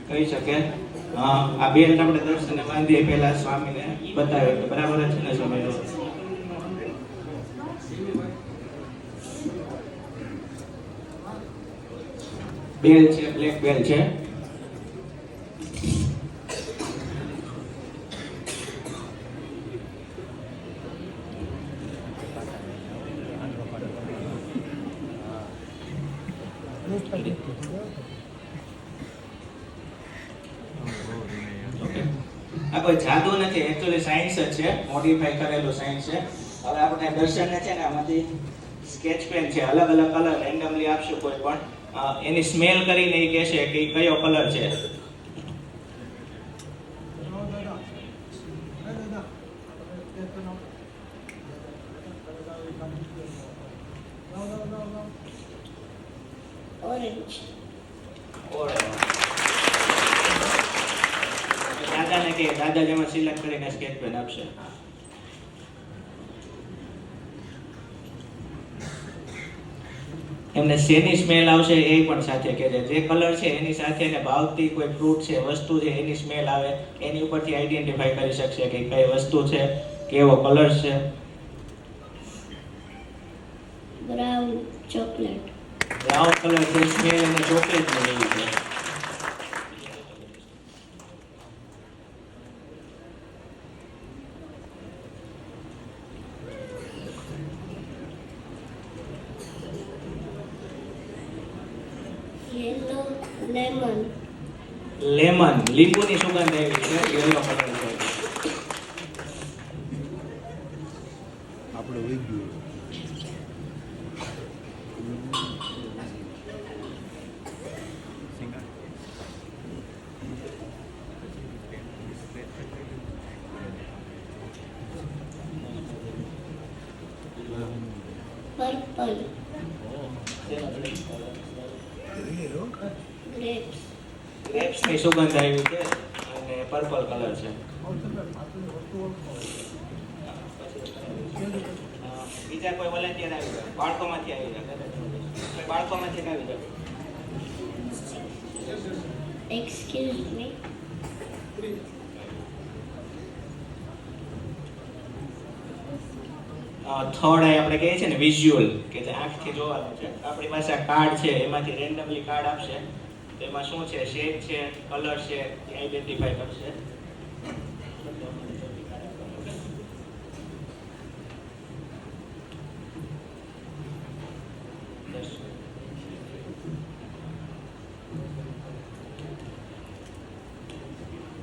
કહી શકે. આ બેલ્ટ આપણે દર્શને બાંધીએ પહેલા સ્વામીને બતાવે કે બરાબર જ છે ને સ્વામી. બેલ છે, બ્લેક બેલ છે. આ કોઈ જાદુ નથી, એકચ્યુઅલી સાયન્સ જ છે, મોડિફાઈ કરેલું સાયન્સ છે. હવે આપણે દર્શનને છે ને આમાંથી સ્કેચ પેન છે, અલગ અલગ કલર રેન્ડમલી આપશું કોઈ પણ, એની સ્મેલ કરીને એ કહેશે કે કયો કલર છે. ઓરેન્જ. દાદાને કે દાદા જેમાં સિલેક્ટ કરીને સ્કેચ પેન આપશે. એમને શેની સ્મેલ આવશે એ પણ સાથે કે જે કલર છે એની સાથે એને ભાવતી કોઈ ફ્રૂટ છે, વસ્તુ છે, એની સ્મેલ આવે, એની ઉપરથી આઈડેન્ટિફાઈ કરી શકશે કે કઈ વસ્તુ છે, કેવો કલર છે. Brown chocolate. બ્રાઉન કલર છે, સ્મેલ અને ચોકલેટ ની એવી છે. Yellow lemon. લેમન, લીંબુની સુગંધ આવી છે, યેલો કલર છે. આપણે વહી ગયું. પર્પલ. ગ્રેપ્સ. ગ્રેપ્સ ની સુગંધ આવી છે અને પર્પલ કલર છે. બીજા કોઈ વોલેન્ટિયર આવી જાય, બાળકોમાંથી આવી જાય, બાળકોમાંથી આવી જાય. Excuse me. થર્ડ આઈ આપણે કહીએ છીએ ને વિઝ્યુઅલ, કે જે આંખથી જોવાનું છે. આપણી પાસે આ કાર્ડ છે, એમાંથી રેન્ડમલી કાર્ડ આપશે, એમાં શું છે, શેપ છે, કલર છે, એ આઈડેન્ટિફાઈ કરશે.